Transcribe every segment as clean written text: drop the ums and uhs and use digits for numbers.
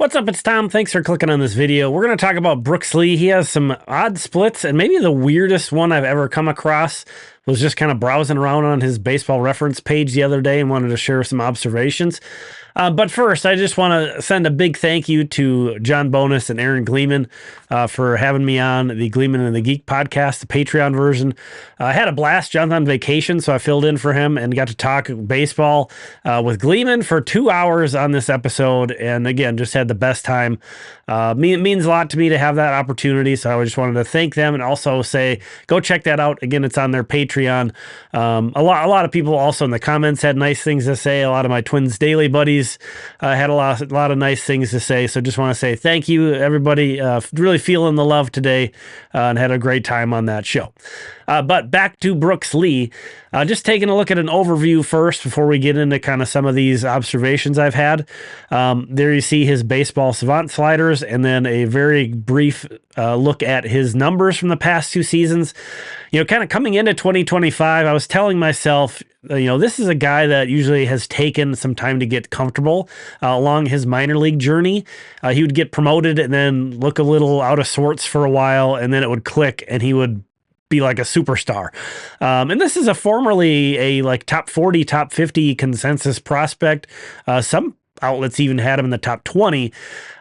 What's up? It's Tom. Thanks for clicking on this video. We're going to talk about Brooks Lee. He has some odd splits, and maybe the weirdest one I've ever come across was just kind of browsing around on his baseball reference page the other day and wanted to share some observations. But first, I just want to send a big thank you to John Bonus and Aaron Gleeman for having me on the Gleeman and the Geek podcast, the Patreon version. I had a blast. John's on vacation, so I filled in for him and got to talk baseball with Gleeman for 2 hours on this episode. And again, just had the best time. It means a lot to me to have that opportunity, so I just wanted to thank them and also say, go check that out. Again, it's on their Patreon. A lot of people also in the comments had nice things to say. A lot of my Twins Daily buddies had a lot of nice things to say. So just want to say thank you, everybody. Really feeling the love today and had a great time on that show. But back to Brooks Lee, just taking a look at an overview first before we get into kind of some of these observations I've had. There you see his baseball savant sliders and then a very brief look at his numbers from the past 2 seasons. You know, kind of coming into 2025, I was telling myself, this is a guy that usually has taken some time to get comfortable along his minor league journey. He would get promoted and then look a little out of sorts for a while, and then it would click and he would be like a superstar. And this is a formerly a top 40, top 50 consensus prospect. Some outlets even had him in the top 20.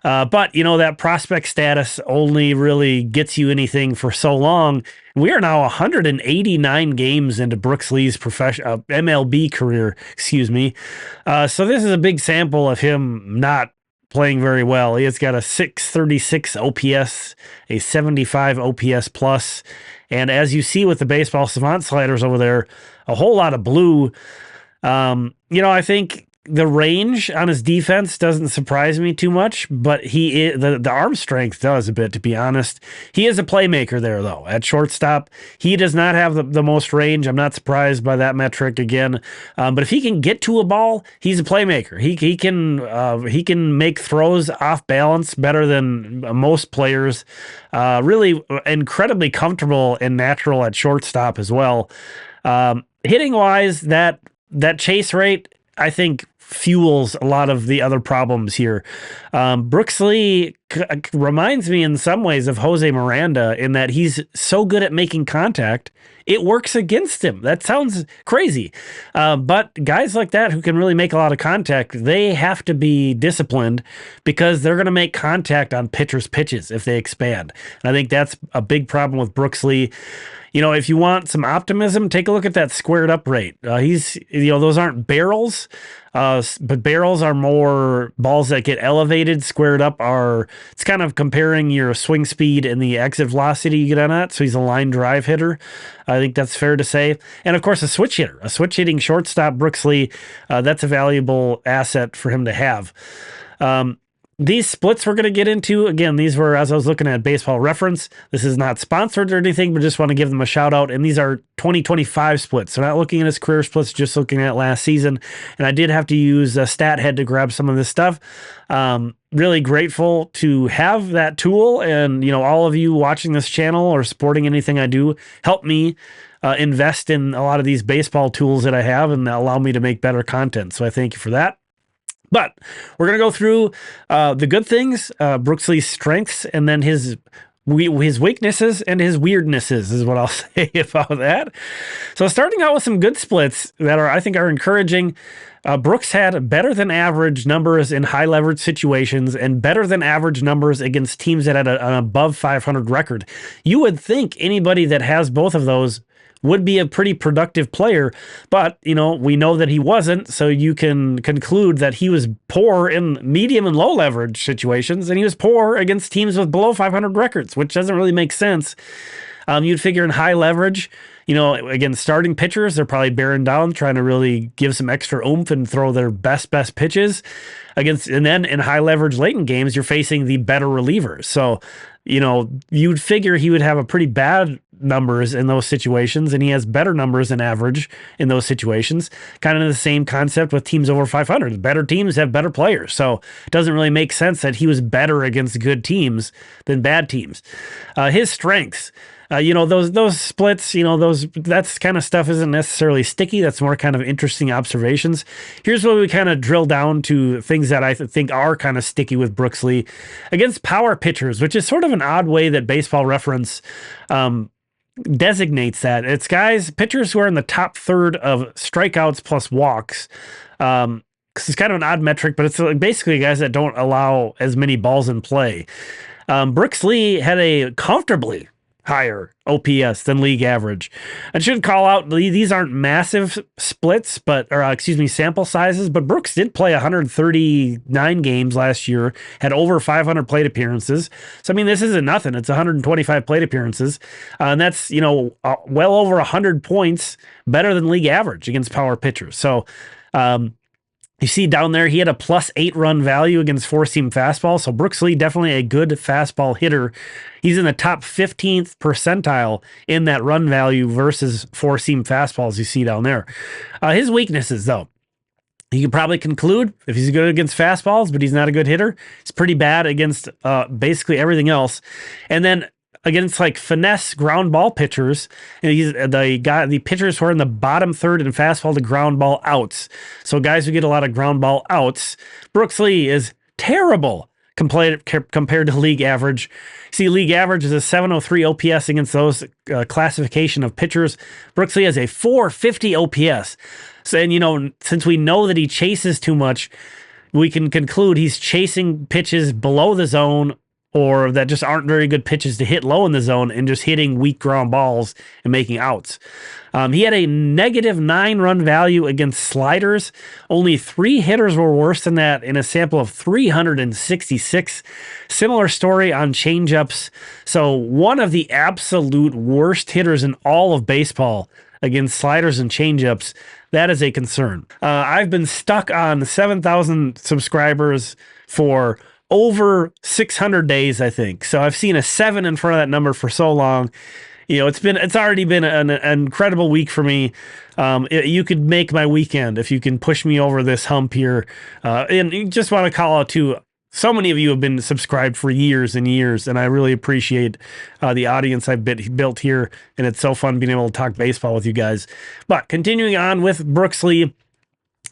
But, that prospect status only really gets you anything for so long. We are now 189 games into Brooks Lee's MLB career, so this is a big sample of him not playing very well. He has got a 636 OPS, a 75 OPS plus. And as you see with the baseball savant sliders over there, a whole lot of blue. I think the range on his defense doesn't surprise me too much, but the arm strength does a bit, to be honest. He is a playmaker there, though. At shortstop, he does not have the most range. I'm not surprised by that metric again. But if he can get to a ball, he's a playmaker. He can make throws off balance better than most players. Really incredibly comfortable and natural at shortstop as well. Hitting wise, that chase rate, I think, fuels a lot of the other problems here. Brooks Lee reminds me in some ways of Jose Miranda in that he's so good at making contact, it works against him. That sounds crazy. But guys like that who can really make a lot of contact, they have to be disciplined because they're going to make contact on pitchers' pitches if they expand. And I think that's a big problem with Brooks Lee. If you want some optimism, take a look at that squared up rate. Those aren't barrels, but barrels are more balls that get elevated. Squared up it's kind of comparing your swing speed and the exit velocity you get on that. So he's a line drive hitter. I think that's fair to say. And of course, a switch hitting shortstop, Brooks Lee, that's a valuable asset for him to have. These splits we're going to get into, again, these were as I was looking at Baseball Reference. This is not sponsored or anything, but just want to give them a shout out. And these are 2025 splits. So not looking at his career splits, just looking at last season. And I did have to use a StatHead to grab some of this stuff. Really grateful to have that tool. And, all of you watching this channel or supporting anything I do help me invest in a lot of these baseball tools that I have and allow me to make better content. So I thank you for that. But we're going to go through the good things, Brooks Lee's strengths, and then his weaknesses and his weirdnesses is what I'll say about that. So starting out with some good splits that I think are encouraging. Brooks had better than average numbers in high leverage situations and better than average numbers against teams that had an above 500 record. You would think anybody that has both of those would be a pretty productive player, but, we know that he wasn't, so you can conclude that he was poor in medium and low leverage situations, and he was poor against teams with below 500 records, which doesn't really make sense. You'd figure in high leverage, again, starting pitchers, they're probably bearing down, trying to really give some extra oomph and throw their best pitches and then in high leverage late in games, you're facing the better relievers. So, you'd figure he would have a pretty bad numbers in those situations, and he has better numbers than average in those situations. Kind of the same concept with teams over 500. Better teams have better players, so it doesn't really make sense that he was better against good teams than bad teams. His strengths. Those splits, that's kind of stuff isn't necessarily sticky. That's more kind of interesting observations. Here's where we kind of drill down to things that I think are kind of sticky with Brooks Lee against power pitchers, which is sort of an odd way that Baseball Reference designates that. It's pitchers who are in the top third of strikeouts plus walks. Because it's kind of an odd metric, but it's basically guys that don't allow as many balls in play. Brooks Lee had a comfortably higher OPS than league average. I should call out these aren't massive splits, sample sizes, but Brooks did play 139 games last year, had over 500 plate appearances. So, I mean, this isn't nothing. It's 125 plate appearances. And that's, well over 100 points better than league average against power pitchers. So, you see down there, he had a +8 run value against four-seam fastball. So Brooks Lee, definitely a good fastball hitter. He's in the top 15th percentile in that run value versus four-seam fastballs you see down there. His weaknesses, though. You could probably conclude if he's good against fastballs, but he's not a good hitter. He's pretty bad against basically everything else. And then against like finesse ground ball pitchers, and he's the pitchers who are in the bottom third in fastball to ground ball outs. So guys who get a lot of ground ball outs, Brooks Lee is terrible compared to league average. See, league average is a 703 OPS against those classification of pitchers. Brooks Lee has a 450 OPS. So, and since we know that he chases too much, we can conclude he's chasing pitches below the zone or that just aren't very good pitches to hit low in the zone and just hitting weak ground balls and making outs. He had a -9 run value against sliders. Only 3 hitters were worse than that in a sample of 366. Similar story on changeups. So one of the absolute worst hitters in all of baseball against sliders and changeups. That is a concern. I've been stuck on 7,000 subscribers for over 600 days, I think. So I've seen a 7 in front of that number for so long. It's already been an incredible week for me. You could make my weekend if you can push me over this hump here. And you just want to call out to so many of you have been subscribed for years and years, and I really appreciate the audience I've built here. And it's so fun being able to talk baseball with you guys. But continuing on with Brooks Lee,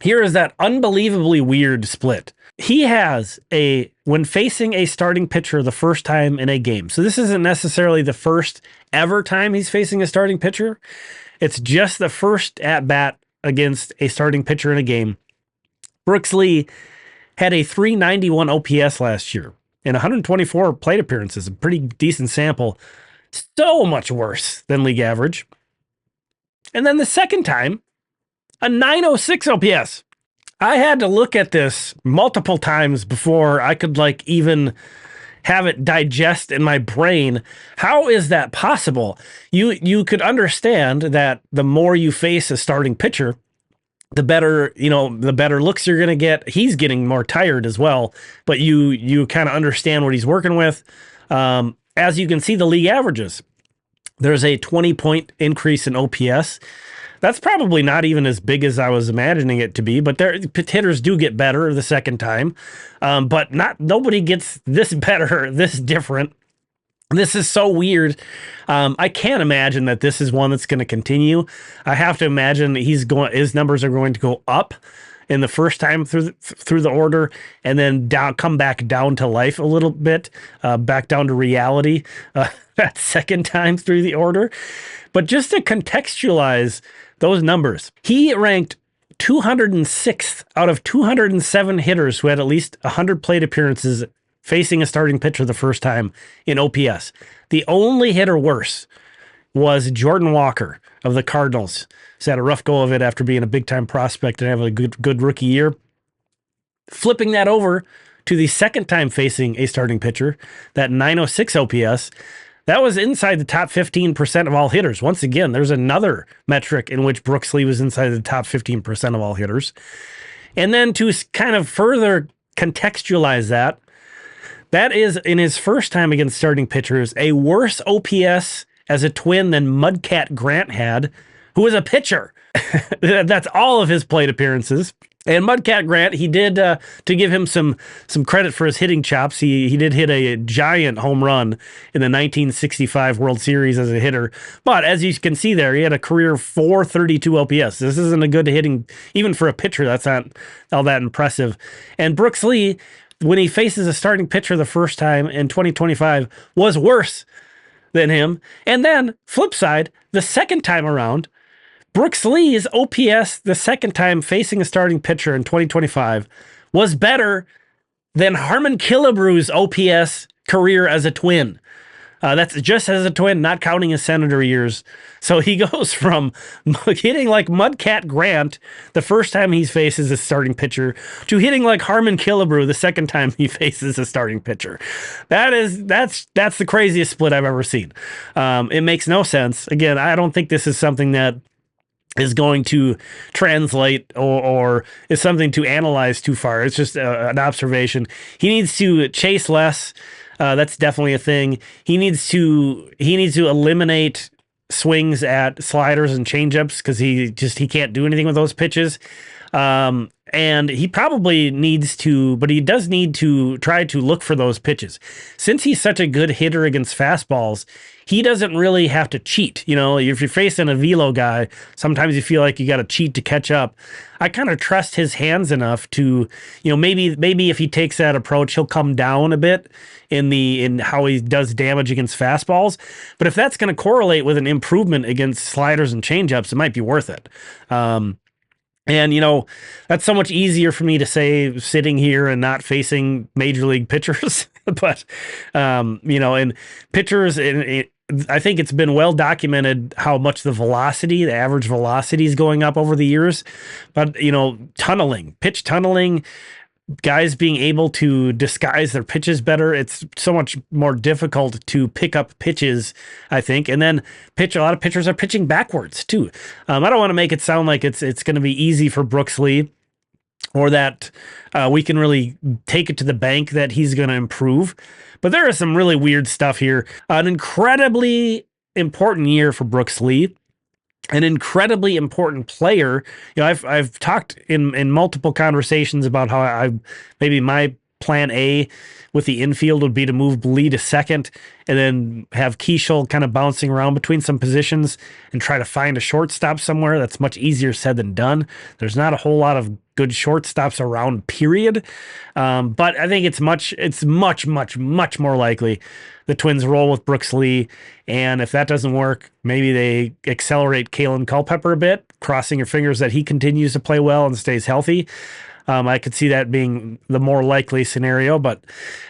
here is that unbelievably weird split. He has when facing a starting pitcher the first time in a game. So this isn't necessarily the first ever time he's facing a starting pitcher. It's just the first at bat against a starting pitcher in a game. Brooks Lee had a 391 OPS last year and 124 plate appearances, a pretty decent sample. So much worse than league average. And then the second time, a 906 OPS. I had to look at this multiple times before I could even have it digest in my brain. How is that possible? You could understand that the more you face a starting pitcher, the better looks you're going to get. He's getting more tired as well, but you kind of understand what he's working with. As you can see, the league averages, there's a 20-point increase in OPS. That's probably not even as big as I was imagining it to be, but hitters do get better the second time. But nobody gets this better, this different. This is so weird. I can't imagine that this is one that's going to continue. I have to imagine his numbers are going to go up in the first time through the order, and then come back down to life a little bit, back down to reality that second time through the order. But just to contextualize those numbers, he ranked 206th out of 207 hitters who had at least 100 plate appearances facing a starting pitcher the first time in OPS. The only hitter worse was Jordan Walker of the Cardinals. He's had a rough go of it after being a big-time prospect and having a good rookie year. Flipping that over to the second time facing a starting pitcher, that 906 OPS, that was inside the top 15% of all hitters. Once again, there's another metric in which Brooks Lee was inside the top 15% of all hitters. And then to kind of further contextualize that is in his first time against starting pitchers, a worse OPS as a Twin than Mudcat Grant had, who was a pitcher. That's all of his plate appearances. And Mudcat Grant, he did to give him some credit for his hitting chops. He did hit a giant home run in the 1965 World Series as a hitter. But as you can see there, he had a career 432 OPS. This isn't a good hitting, even for a pitcher. That's not all that impressive. And Brooks Lee, when he faces a starting pitcher the first time in 2025, was worse than him. And then flip side, the second time around, Brooks Lee's OPS the second time facing a starting pitcher in 2025 was better than Harmon Killebrew's OPS career as a Twin. That's just as a Twin, not counting his Senator years. So he goes from hitting like Mudcat Grant the first time he faces a starting pitcher to hitting like Harmon Killebrew the second time he faces a starting pitcher. That's the craziest split I've ever seen. It makes no sense. Again, I don't think this is something that is going to translate or is something to analyze too far. It's just an observation. He needs to chase less. That's definitely a thing. He needs to eliminate swings at sliders and changeups because he can't do anything with those pitches. And he probably needs to, but he does need to try to look for those pitches. Since he's such a good hitter against fastballs, he doesn't really have to cheat. You know, if you're facing a velo guy, sometimes you feel like you got to cheat to catch up. I kind of trust his hands enough to, you know, maybe if he takes that approach, he'll come down a bit in how he does damage against fastballs. But if that's going to correlate with an improvement against sliders and changeups, it might be worth it. And, you know, that's so much easier for me to say sitting here and not facing major league pitchers. But, you know, and pitchers, I think it's been well documented how much the average velocity is going up over the years. But, you know, pitch tunneling, guys being able to disguise their pitches better. It's so much more difficult to pick up pitches, I think. And then a lot of pitchers are pitching backwards too. I don't want to make it sound like it's going to be easy for Brooks Lee or that we can really take it to the bank that he's going to improve. But there is some really weird stuff here. An incredibly important year for Brooks Lee. An incredibly important player. You know, I've talked in multiple conversations about how maybe my plan A with the infield would be to move Lee to second and then have Keishel kind of bouncing around between some positions and try to find a shortstop somewhere. That's much easier said than done. There's not a whole lot of good shortstops around, period. But I think it's much more likely the Twins roll with Brooks Lee. And if that doesn't work, maybe they accelerate Kaelen Culpepper a bit, crossing your fingers that he continues to play well and stays healthy. I could see that being the more likely scenario, but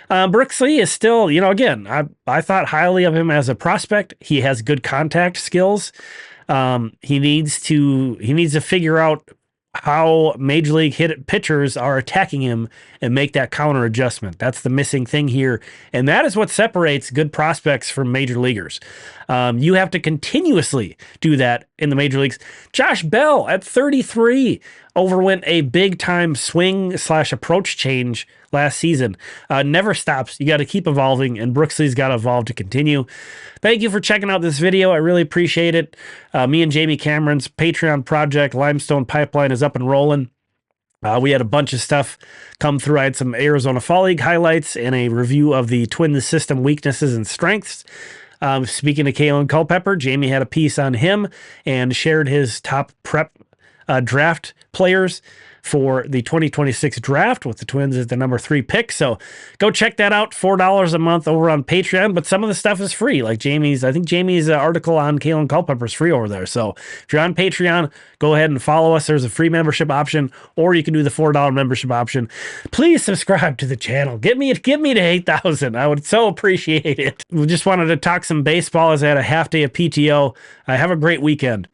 Brooks Lee is still, you know, again, I thought highly of him as a prospect. He has good contact skills. He needs to figure out how major league pitchers are attacking him and make that counter adjustment. That's the missing thing here. And that is what separates good prospects from major leaguers. You have to continuously do that in the major leagues. Josh Bell at 33 overwent a big time swing/approach change last season. Never stops. You got to keep evolving, and Brooks Lee's got to evolve to continue. Thank you for checking out this video. I really appreciate it. Me and Jamie Cameron's Patreon project, Limestone Pipeline, is up and rolling. We had a bunch of stuff come through. I had some Arizona Fall League highlights and a review of the Twins system weaknesses and strengths. Speaking of Kaelen Culpepper, Jamie had a piece on him and shared his top prep draft players for the 2026 draft with the Twins as the number 3 pick. So go check that out. $4 a month over on Patreon, but some of the stuff is free. Like Jamie's article on Kaelen Culpepper is free over there. So if you're on Patreon, go ahead and follow us. There's a free membership option, or you can do the $4 membership option. Please subscribe to the channel. Get me to 8,000. I would so appreciate it. We just wanted to talk some baseball as I had a half day of PTO. Have a great weekend.